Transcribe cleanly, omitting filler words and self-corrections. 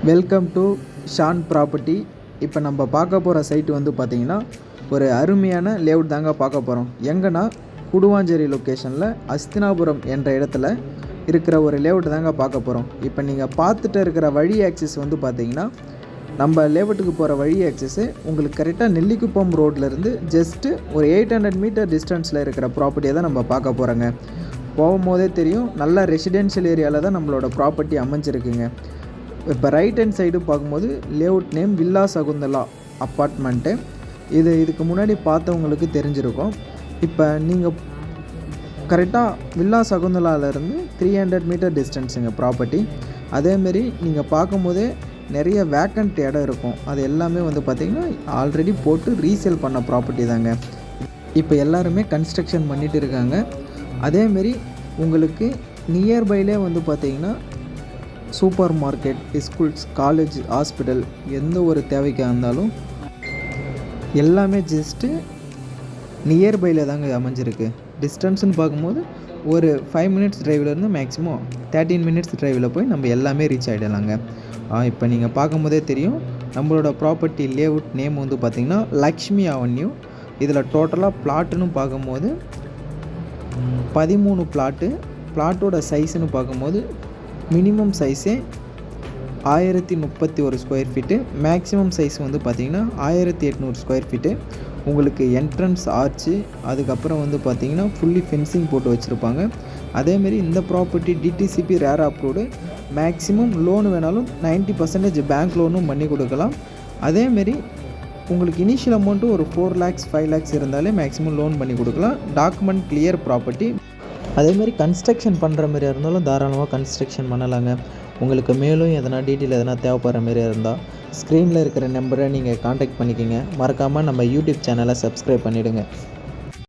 Welcome to Shawn property. இப்போ நம்ம பார்க்க போகிற சைட்டு வந்து பார்த்திங்கன்னா ஒரு அருமையான லேஅவுட் தாங்க பார்க்க போகிறோம். எங்கன்னா குடுவாஞ்சேரி லொக்கேஷனில் அஸ்தினாபுரம் என்ற இடத்துல இருக்கிற ஒரு லேஅவுட் தாங்க பார்க்க போகிறோம். இப்போ நீங்கள் பார்த்துட்டு இருக்கிற வழி ஆக்சிஸ் வந்து பார்த்திங்கன்னா நம்ம லேஅவுட்டுக்கு போகிற வழி ஆக்சிஸு உங்களுக்கு கரெக்டாக நெல்லிக்குப்பம் ரோட்லேருந்து ஜஸ்ட்டு ஒரு 800 மீட்டர் டிஸ்டன்ஸில் இருக்கிற ப்ராப்பர்ட்டியை தான் நம்ம பார்க்க போகிறோங்க. போகும்போதே தெரியும், நல்ல ரெசிடென்ஷியல் ஏரியாவில் தான் நம்மளோட ப்ராப்பர்ட்டி அமைஞ்சிருக்குங்க. இப்போ ரைட் ஹேண்ட் சைடு பார்க்கும்போது layout name villa Shakuntala apartment. இதுக்கு முன்னாடி பார்த்தவங்களுக்கு தெரிஞ்சிருக்கும். இப்போ நீங்கள் கரெக்டாக வில்லா சகுந்தலாவிலேருந்து 300 மீட்டர் டிஸ்டன்ஸுங்க ப்ராப்பர்ட்டி. அதேமாரி நீங்கள் பார்க்கும்போதே நிறைய வேக்கண்ட் இடம் இருக்கும். அது எல்லாமே வந்து பார்த்திங்கன்னா ஆல்ரெடி போட்டு ரீசேல் பண்ண ப்ராப்பர்ட்டி தாங்க. இப்போ எல்லாருமே கன்ஸ்ட்ரக்ஷன் பண்ணிகிட்டு இருக்காங்க. அதேமாரி உங்களுக்கு நியர்பைலே வந்து பார்த்திங்கன்னா super market, schools, college, hospital எந்த ஒரு தேவைக்காக இருந்தாலும் எல்லாமே ஜஸ்ட்டு நியர்பையில் தாங்க அமைஞ்சிருக்கு. டிஸ்டன்ஸ்னு பார்க்கும்போது ஒரு 5 மினிட்ஸ் ட்ரைவ்லேருந்து மேக்ஸிமம் 13 மினிட்ஸ் ட்ரைவில் போய் நம்ம எல்லாமே ரீச் ஆகிடலாங்க. இப்போ நீங்கள் பார்க்கும்போதே தெரியும், நம்மளோட ப்ராப்பர்ட்டி லேஅவுட் நேம் வந்து பார்த்திங்கன்னா லக்ஷ்மி அவென்யூ. இதில் டோட்டலாக பிளாட்டுன்னு பார்க்கும்போது 13 பிளாட்டு. பிளாட்டோட சைஸுன்னு பார்க்கும்போது மினிமம் சைஸே 1031 ஸ்கொயர் ஃபீட்டு, மேக்ஸிமம் சைஸ் வந்து பார்த்திங்கன்னா 1800 ஸ்கொயர் ஃபீட்டு. உங்களுக்கு என்ட்ரன்ஸ் ஆர்ச்சு, அதுக்கப்புறம் வந்து பார்த்திங்கன்னா ஃபுல்லி ஃபென்சிங் போட்டு வச்சுருப்பாங்க. அதேமாரி இந்த property DTCP RERA approved. Maximum loan வேணாலும் 90% பேங்க் லோனும் பண்ணி கொடுக்கலாம். அதேமாரி உங்களுக்கு இனிஷியல் அமௌண்ட்டு ஒரு 4 lakhs 5 lakhs இருந்தாலே மேக்ஸிமம் லோன் பண்ணி கொடுக்கலாம். Document clear property. அதேமாரி கன்ஸ்ட்ரக்ஷன் பண்ணுற மாதிரியா இருந்தாலும் தாராளமாக கன்ஸ்ட்ரக்ஷன் பண்ணலாங்க. உங்களுக்கு மேலும் எதனா டீட்டெயில் எதனா தேவைப்படுற மாதிரியா இருந்தால் ஸ்க்ரீனில் இருக்கிற நம்பரை நீங்கள் காண்டாக்ட் பண்ணிக்கோங்க. மறக்காமல் நம்ம யூடியூப் சேனலை சப்ஸ்கிரைப் பண்ணிவிடுங்க.